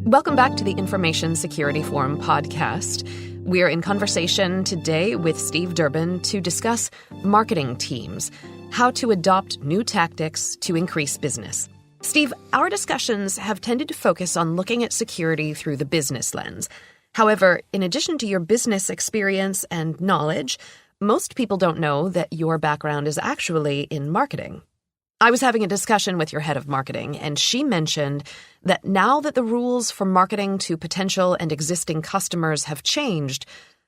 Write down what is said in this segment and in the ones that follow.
Welcome back to the Information Security Forum podcast. We're in conversation today with Steve Durbin to discuss marketing teams, how to adopt new tactics to increase business. Steve, our discussions have tended to focus on looking at security through the business lens. However, in addition to your business experience and knowledge, most people don't know that your background is actually in marketing. I was having a discussion with your head of marketing, and she mentioned that now that the rules for marketing to potential and existing customers have changed,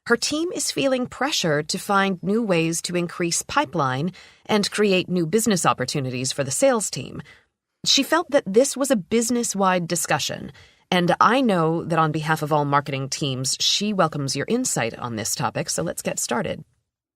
her team is feeling pressure to find new ways to increase pipeline and create new business opportunities for the sales team. She felt that this was a business-wide discussion, and I know that on behalf of all marketing teams, she welcomes your insight on this topic, so let's get started.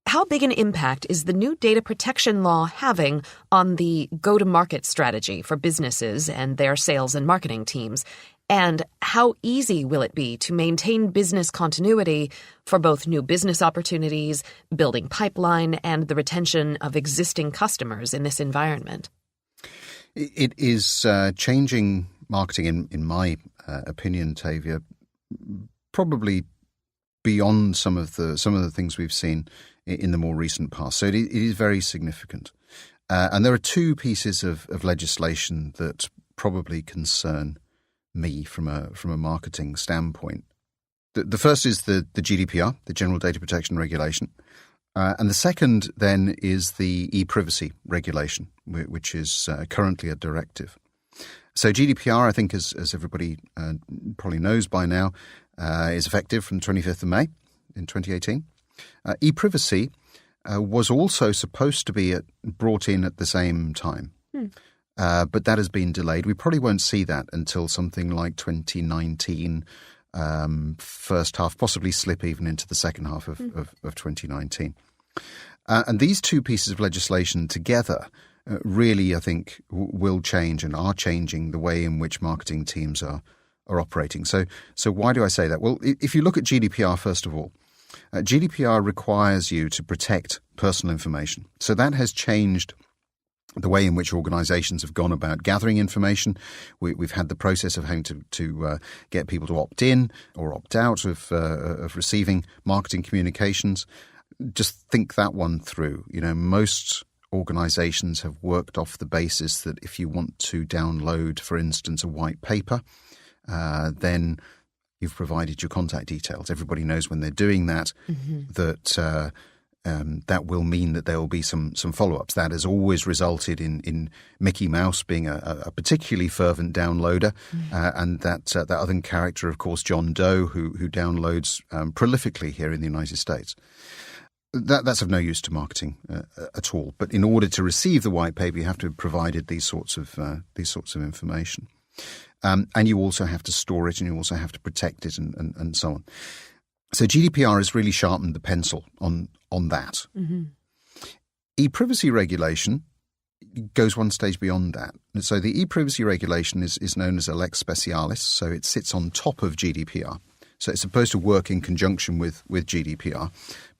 How big an impact is the new data protection law having on the go-to-market strategy for businesses and their sales and marketing teams? And how easy will it be to maintain business continuity for both new business opportunities, building pipeline, and the retention of existing customers in this environment? It is changing marketing, in my opinion, Tavia, probably beyond some of the things we've seen in the more recent past. So it is very significant. And there are two pieces of legislation that probably concern me from a marketing standpoint. The first is the GDPR, the General Data Protection Regulation. And the second then is the EPrivacy regulation, which is currently a directive. So GDPR, I think, as everybody probably knows by now, is effective from 25th of May in 2018. EPrivacy was also supposed to be brought in at the same time, but that has been delayed. We probably won't see that until something like 2019, first half, possibly slip even into the second half of 2019. And these two pieces of legislation together really, I think, will change and are changing the way in which marketing teams are operating. So why do I say that? Well, if you look at GDPR, first of all, GDPR requires you to protect personal information. So that has changed the way in which organizations have gone about gathering information. We've had the process of having to get people to opt in or opt out of receiving marketing communications. Just think that one through. You know, most organizations have worked off the basis that if you want to download, for instance, a white paper, then you've provided your contact details. Everybody knows when they're doing that, that that will mean that there will be some follow-ups. That has always resulted in Mickey Mouse being a particularly fervent downloader, and that other character, of course, John Doe, who downloads prolifically here in the United States. That's of no use to marketing at all. But in order to receive the white paper, you have to have provided these sorts of information. And you also have to store it, and you also have to protect it, and so on. So GDPR has really sharpened the pencil on that. EPrivacy regulation goes one stage beyond that. So the EPrivacy regulation is known as a lex specialis, so it sits on top of GDPR. So it's supposed to work in conjunction with GDPR,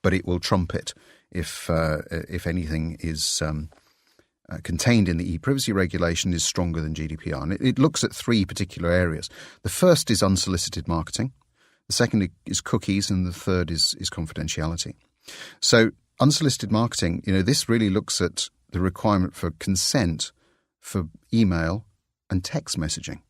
but it will trump it if anything is contained in the ePrivacy regulation is stronger than GDPR. And it looks at three particular areas. The first is unsolicited marketing. The second is cookies, and the third is confidentiality. So unsolicited marketing, this really looks at the requirement for consent for email and text messaging.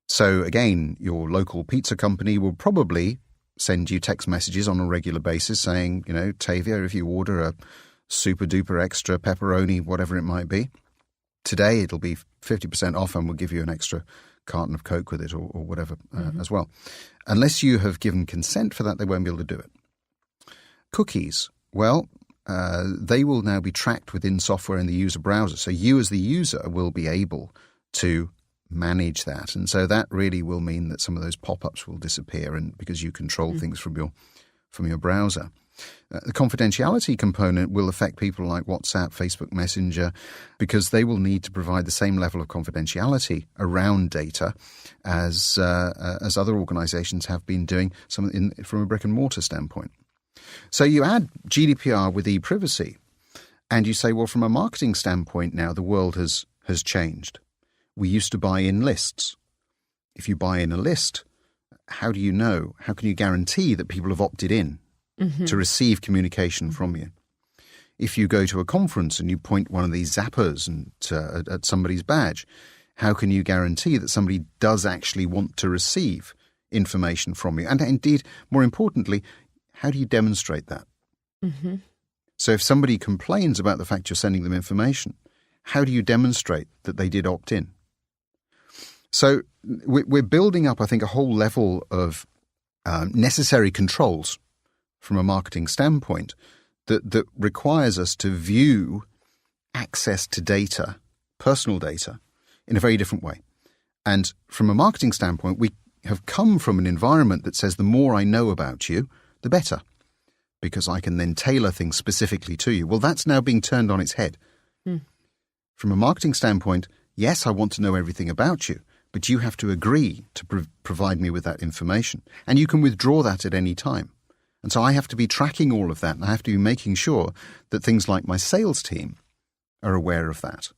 So again, your local pizza company will probably send you text messages on a regular basis saying, Tavia, if you order a super duper extra pepperoni, whatever it might be, today it'll be 50% off and we'll give you an extra carton of Coke with it or whatever as well. Unless you have given consent for that, they won't be able to do it. Cookies, well, they will now be tracked within software in the user browser. So you as the user will be able to manage that. And so that really will mean that some of those pop-ups will disappear, and because you control things from your browser. The confidentiality component will affect people like WhatsApp, Facebook Messenger, because they will need to provide the same level of confidentiality around data as other organizations have been doing from a brick and mortar standpoint. So you add GDPR with ePrivacy, and you say, well, from a marketing standpoint now, the world has changed. We used to buy in lists. If you buy in a list, how do you know? How can you guarantee that people have opted in to receive communication from you? If you go to a conference and you point one of these zappers at somebody's badge, how can you guarantee that somebody does actually want to receive information from you? And indeed, more importantly, how do you demonstrate that? So if somebody complains about the fact you're sending them information, how do you demonstrate that they did opt in? So we're building up, I think, a whole level of necessary controls from a marketing standpoint that requires us to view access to data, personal data, in a very different way. And from a marketing standpoint, we have come from an environment that says the more I know about you, the better, because I can then tailor things specifically to you. Well, that's now being turned on its head. From a marketing standpoint, yes, I want to know everything about you, but you have to agree to provide me with that information. And you can withdraw that at any time. And so I have to be tracking all of that, and I have to be making sure that things like my sales team are aware of that.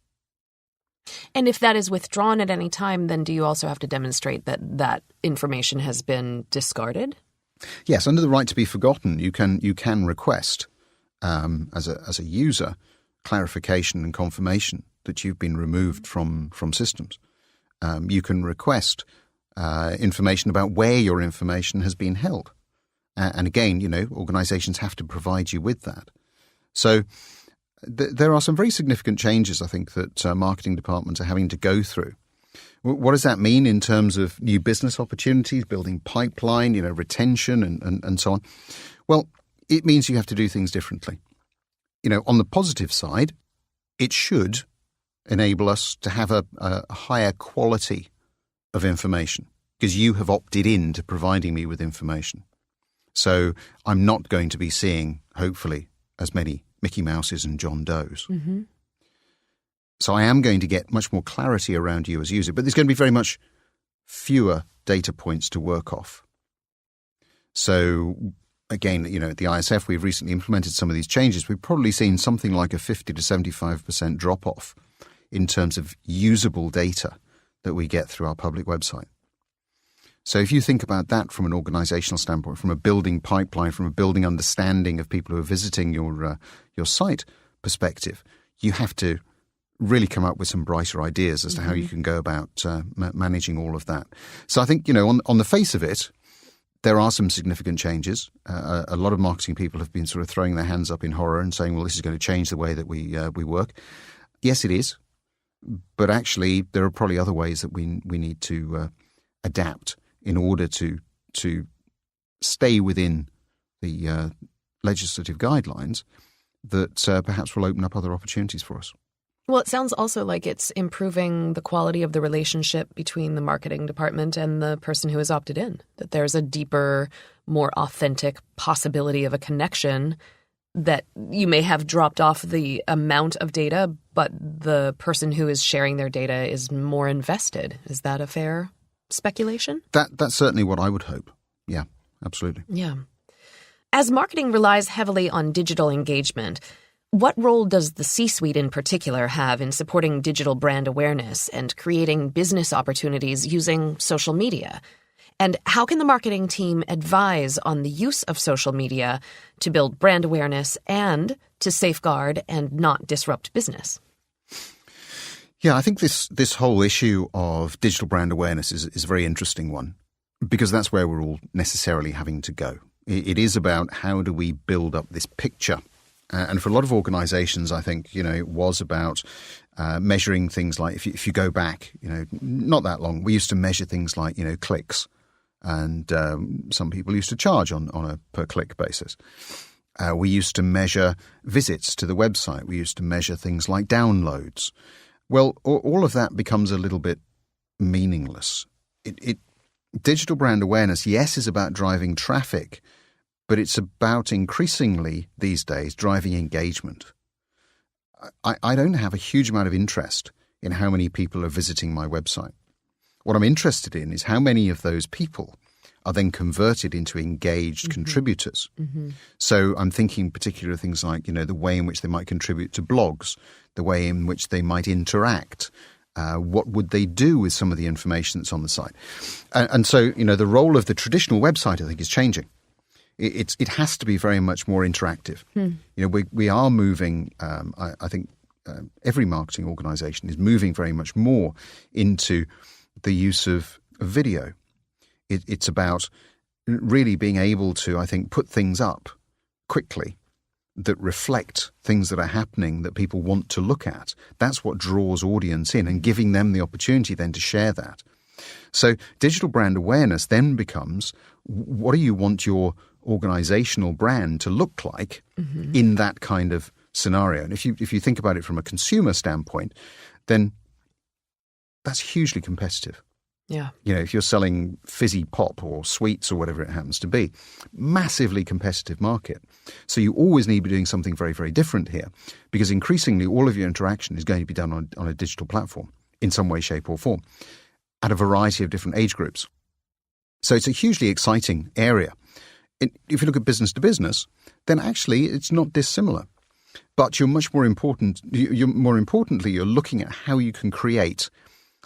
And if that is withdrawn at any time, then do you also have to demonstrate that that information has been discarded? Yes, under the right to be forgotten, you can request as a user clarification and confirmation that you've been removed from systems. You can request information about where your information has been held. And again, organizations have to provide you with that. So there are some very significant changes, I think, that marketing departments are having to go through. What does that mean in terms of new business opportunities, building pipeline, retention and so on? Well, it means you have to do things differently. On the positive side, it should enable us to have a higher quality of information because you have opted in to providing me with information. So I'm not going to be seeing, hopefully, as many Mickey Mouses and John Does. So I am going to get much more clarity around you as a user, but there's going to be very much fewer data points to work off. So again, at the ISF, we've recently implemented some of these changes. We've probably seen something like a 50 to 75% drop-off in terms of usable data that we get through our public website. So if you think about that from an organizational standpoint, from a building pipeline, from a building understanding of people who are visiting your site perspective, you have to really come up with some brighter ideas as to how you can go about managing all of that. So I think, on the face of it, there are some significant changes. A lot of marketing people have been sort of throwing their hands up in horror and saying, well, this is going to change the way that we work. Yes, it is. But actually, there are probably other ways that we need to adapt in order to stay within the legislative guidelines that perhaps will open up other opportunities for us. Well, it sounds also like it's improving the quality of the relationship between the marketing department and the person who has opted in, that there's a deeper, more authentic possibility of a connection, that you may have dropped off the amount of data, but the person who is sharing their data is more invested. Is that a fair speculation? That's certainly what I would hope. Yeah, absolutely. Yeah. As marketing relies heavily on digital engagement, what role does the C-suite in particular have in supporting digital brand awareness and creating business opportunities using social media? And how can the marketing team advise on the use of social media to build brand awareness and to safeguard and not disrupt business? Yeah, I think this whole issue of digital brand awareness is a very interesting one because that's where we're all necessarily having to go. It is about how do we build up this picture. And for a lot of organizations, I think, it was about measuring things like, if you go back, not that long, we used to measure things like, clicks. And some people used to charge on a per-click basis. We used to measure visits to the website. We used to measure things like downloads. Well, all of that becomes a little bit meaningless. Digital brand awareness, yes, is about driving traffic, but it's about increasingly these days driving engagement. I don't have a huge amount of interest in how many people are visiting my website. What I'm interested in is how many of those people are then converted into engaged contributors. So I'm thinking particularly of things like, the way in which they might contribute to blogs, the way in which they might interact, What would they do with some of the information that's on the site? And so, the role of the traditional website, I think, is changing. It has to be very much more interactive. We are moving, I think every marketing organization is moving very much more into the use of video. It's about really being able to, I think, put things up quickly that reflect things that are happening that people want to look at. That's what draws audience in, and giving them the opportunity then to share that. So digital brand awareness then becomes, what do you want your organizational brand to look like in that kind of scenario? And if you think about it from a consumer standpoint, then that's hugely competitive. Yeah. If you're selling fizzy pop or sweets or whatever it happens to be, massively competitive market. So you always need to be doing something very, very different here, because increasingly all of your interaction is going to be done on a digital platform in some way, shape or form at a variety of different age groups. So it's a hugely exciting area. If you look at business to business, then actually it's not dissimilar. But you're more importantly, you're looking at how you can create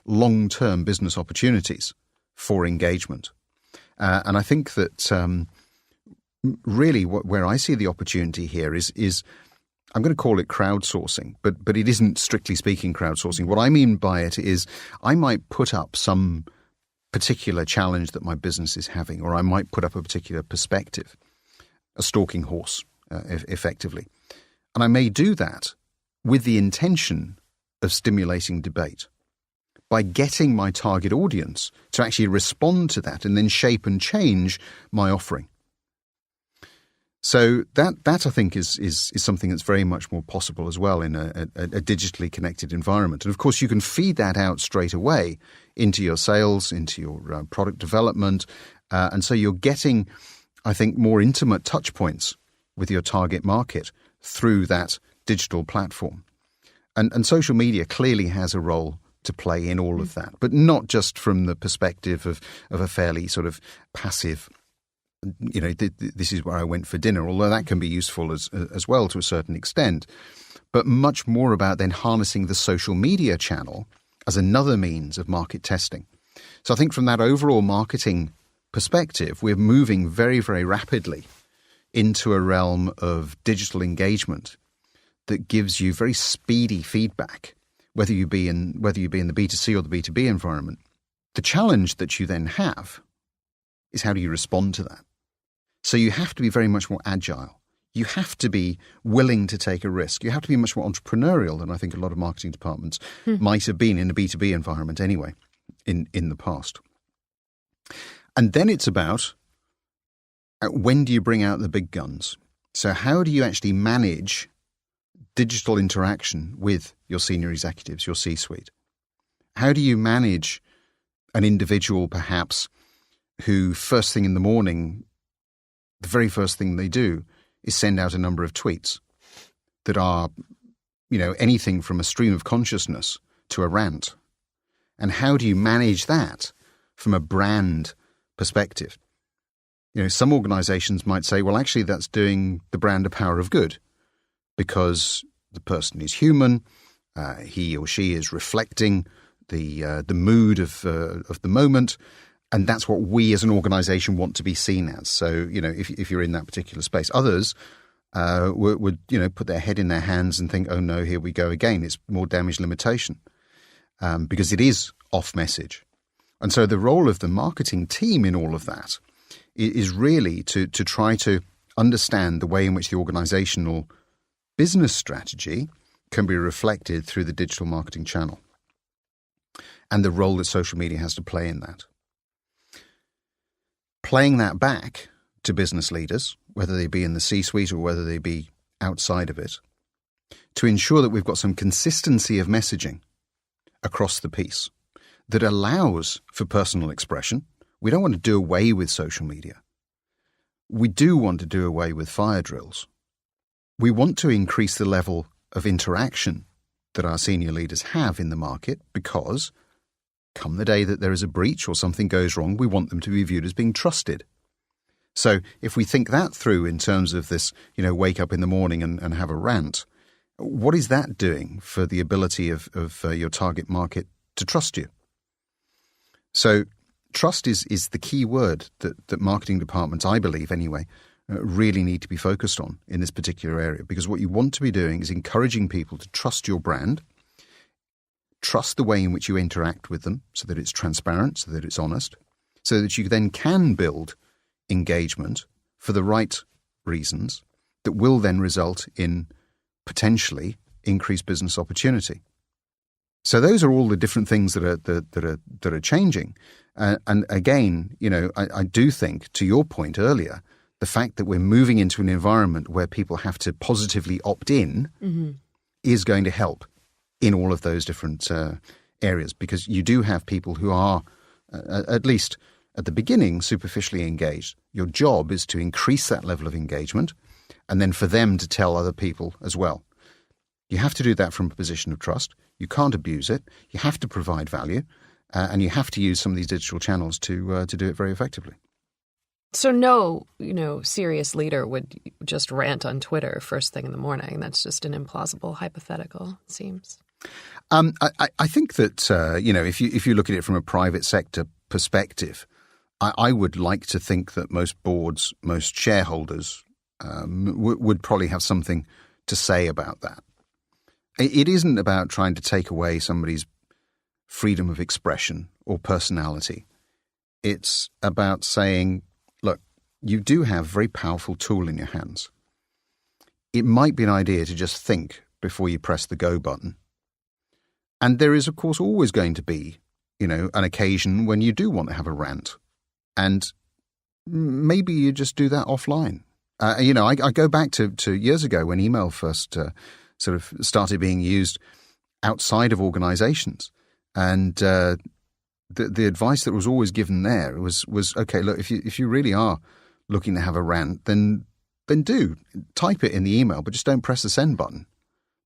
long-term business opportunities for engagement. And I think that really where I see the opportunity here is I'm going to call it crowdsourcing, but it isn't strictly speaking crowdsourcing. What I mean by it is I might put up some particular challenge that my business is having, or I might put up a particular perspective, a stalking horse, effectively. And I may do that with the intention of stimulating debate, by getting my target audience to actually respond to that and then shape and change my offering. So that I think is something that's very much more possible as well in a digitally connected environment. And of course, you can feed that out straight away into your sales, into your product development. And so you're getting, I think, more intimate touch points with your target market through that digital platform. And social media clearly has a role to play in all of that, but not just from the perspective of a fairly sort of passive, this is where I went for dinner, although that can be useful as well to a certain extent, but much more about then harnessing the social media channel as another means of market testing. So I think from that overall marketing perspective, we're moving very, very rapidly into a realm of digital engagement that gives you very speedy feedback, whether you be in the B2C or the B2B environment. The challenge that you then have is, how do you respond to that? So you have to be very much more agile. You have to be willing to take a risk. You have to be much more entrepreneurial than I think a lot of marketing departments might have been in a B2B environment anyway, in the past. And then it's about, when do you bring out the big guns? So how do you actually manage digital interaction with your senior executives, your C-suite? How do you manage an individual perhaps who first thing in the morning, the very first thing they do is send out a number of tweets that are, anything from a stream of consciousness to a rant? And how do you manage that from a brand perspective? Some organizations might say, well, actually that's doing the brand a power of good, because the person is human, he or she is reflecting the mood of the moment, and that's what we as an organization want to be seen as. So, if you're in that particular space, others would put their head in their hands and think, oh no, here we go again. It's more damage limitation, because it is off message. And so the role of the marketing team in all of that is really to try to understand the way in which the organizational business strategy can be reflected through the digital marketing channel, and the role that social media has to play in that. Playing that back to business leaders, whether they be in the C-suite or whether they be outside of it, to ensure that we've got some consistency of messaging across the piece that allows for personal expression. We don't want to do away with social media. We do want to do away with fire drills. We want to increase the level of interaction that our senior leaders have in the market, because come the day that there is a breach or something goes wrong, we want them to be viewed as being trusted. So if we think that through in terms of this, wake up in the morning and have a rant, what is that doing for the ability of your target market to trust you. So trust is the key word that marketing departments, I believe anyway, really need to be focused on in this particular area, because what you want to be doing is encouraging people to trust your brand, trust the way in which you interact with them so that it's transparent, so that it's honest, so that you then can build engagement for the right reasons that will then result in potentially increased business opportunity. So those are all the different things that are changing. And again, I do think, to your point earlier, the fact that we're moving into an environment where people have to positively opt in is going to help in all of those different areas, because you do have people who are, at least at the beginning, superficially engaged. Your job is to increase that level of engagement and then for them to tell other people as well. You have to do that from a position of trust. You can't abuse it. You have to provide value, and you have to use some of these digital channels to do it very effectively. So no, serious leader would just rant on Twitter first thing in the morning. That's just an implausible hypothetical, it seems. I think that if you look at it from a private sector perspective, I would like to think that most boards, most shareholders would probably have something to say about that. It isn't about trying to take away somebody's freedom of expression or personality. It's about saying, look, you do have a very powerful tool in your hands. It might be an idea to just think before you press the go button. And there is, of course, always going to be, an occasion when you do want to have a rant. And maybe you just do that offline. I go back to years ago when email first sort of started being used outside of organizations. And the advice that was always given there was okay, look, if you really are looking to have a rant, then do type it in the email, but just don't press the send button.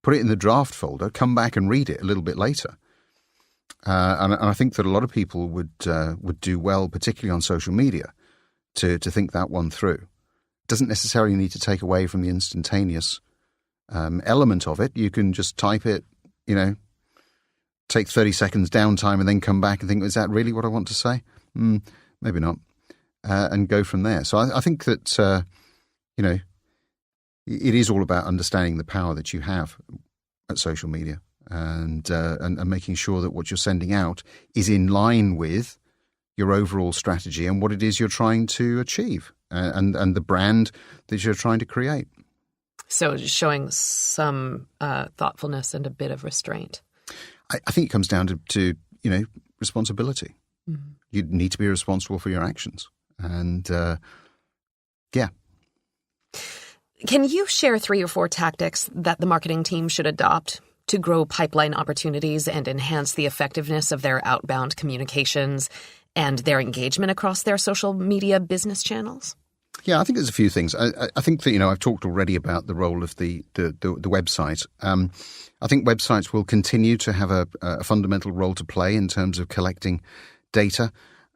Put it in the draft folder, come back and read it a little bit later. And I think that a lot of people would do well, particularly on social media, to think that one through. It doesn't necessarily need to take away from the instantaneous element of it. You can just type it, take 30 seconds downtime and then come back and think, is that really what I want to say? Maybe not. And go from there. So I think that, it is all about understanding the power that you have at social media and making sure that what you're sending out is in line with your overall strategy and what it is you're trying to achieve and the brand that you're trying to create. So showing some thoughtfulness and a bit of restraint. I think it comes down to responsibility. Mm-hmm. You need to be responsible for your actions. And, yeah. Can you share 3 or 4 tactics that the marketing team should adopt to grow pipeline opportunities and enhance the effectiveness of their outbound communications and their engagement across their social media business channels? Yeah, I think there's a few things. I think that, I've talked already about the role of the website. I think websites will continue to have a fundamental role to play in terms of collecting data.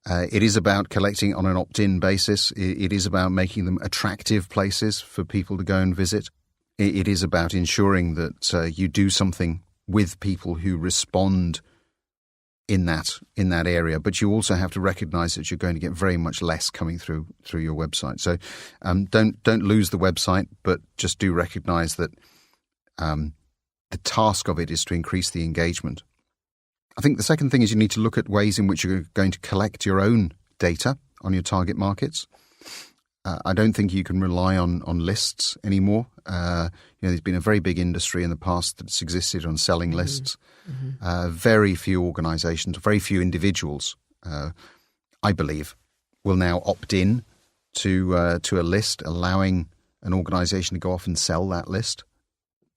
It is about collecting on an opt-in basis. It is about making them attractive places for people to go and visit. It is about ensuring that you do something with people who respond in that area, but you also have to recognise that you're going to get very much less coming through your website. So don't lose the website, but just do recognise that the task of it is to increase the engagement. I think the second thing is you need to look at ways in which you're going to collect your own data on your target markets. I don't think you can rely on lists anymore. There's been a very big industry in the past that's existed on selling lists. Mm-hmm. Very few organizations, very few individuals, I believe, will now opt in to a list, allowing an organization to go off and sell that list,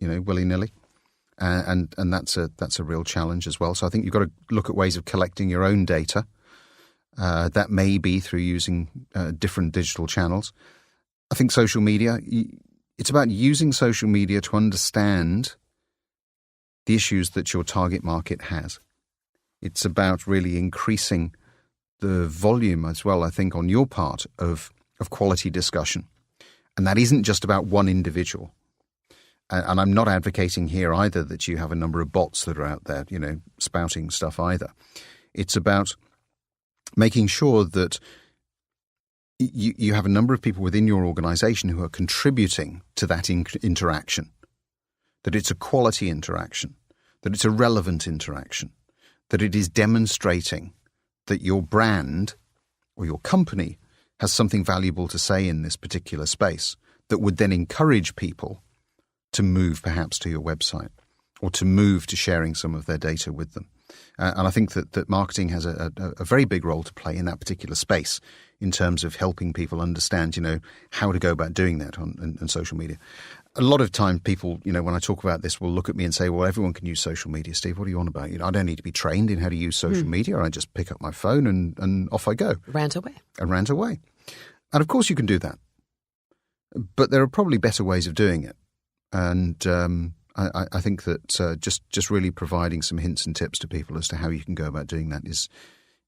willy-nilly. And that's a real challenge as well. So I think you've got to look at ways of collecting your own data. That may be through using different digital channels. I think social media, it's about using social media to understand the issues that your target market has. It's about really increasing the volume as well, I think, on your part of quality discussion. And that isn't just about one individual. And I'm not advocating here either that you have a number of bots that are out there, spouting stuff either. It's about making sure that you have a number of people within your organization who are contributing to that interaction, that it's a quality interaction, that it's a relevant interaction, that it is demonstrating that your brand or your company has something valuable to say in this particular space that would then encourage people to move perhaps to your website or to move to sharing some of their data with them. And I think that marketing has a very big role to play in that particular space in terms of helping people understand, how to go about doing that on social media. A lot of time people, when I talk about this, will look at me and say, well, everyone can use social media, Steve. What are you on about? I don't need to be trained in how to use social media. I just pick up my phone and off I go. Rant away. And of course you can do that. But there are probably better ways of doing it. And I think that just really providing some hints and tips to people as to how you can go about doing that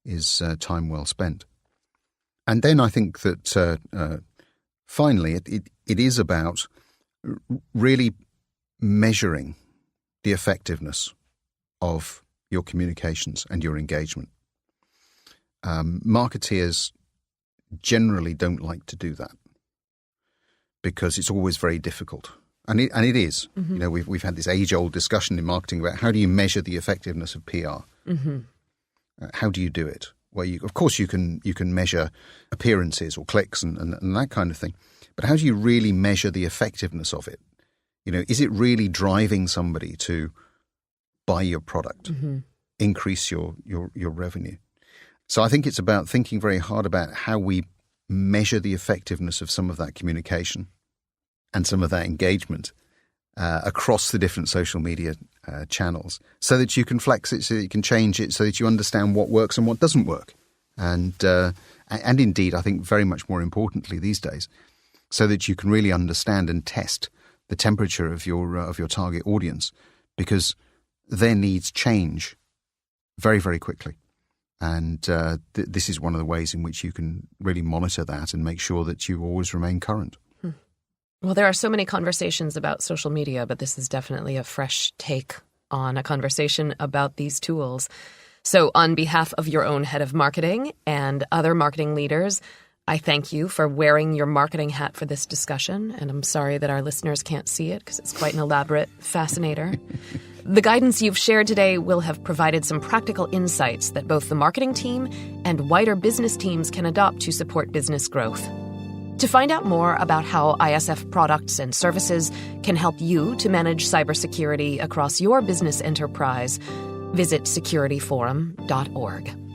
is time well spent. And then I think that finally it is about really measuring the effectiveness of your communications and your engagement. Marketeers generally don't like to do that because it's always very difficult. And it is. Mm-hmm. We've had this age-old discussion in marketing about how do you measure the effectiveness of PR? Mm-hmm. How do you do it? Well, of course you can measure appearances or clicks and that kind of thing. But how do you really measure the effectiveness of it? Is it really driving somebody to buy your product, increase your revenue? So I think it's about thinking very hard about how we measure the effectiveness of some of that communication and some of that engagement across the different social media channels so that you can flex it, so that you can change it, so that you understand what works and what doesn't work. And indeed, I think very much more importantly these days, so that you can really understand and test the temperature of your target audience, because their needs change very, very quickly. And this is one of the ways in which you can really monitor that and make sure that you always remain current. Well, there are so many conversations about social media, but this is definitely a fresh take on a conversation about these tools. So on behalf of your own head of marketing and other marketing leaders, I thank you for wearing your marketing hat for this discussion. And I'm sorry that our listeners can't see it because it's quite an elaborate fascinator. The guidance you've shared today will have provided some practical insights that both the marketing team and wider business teams can adopt to support business growth. To find out more about how ISF products and services can help you to manage cybersecurity across your business enterprise, visit securityforum.org.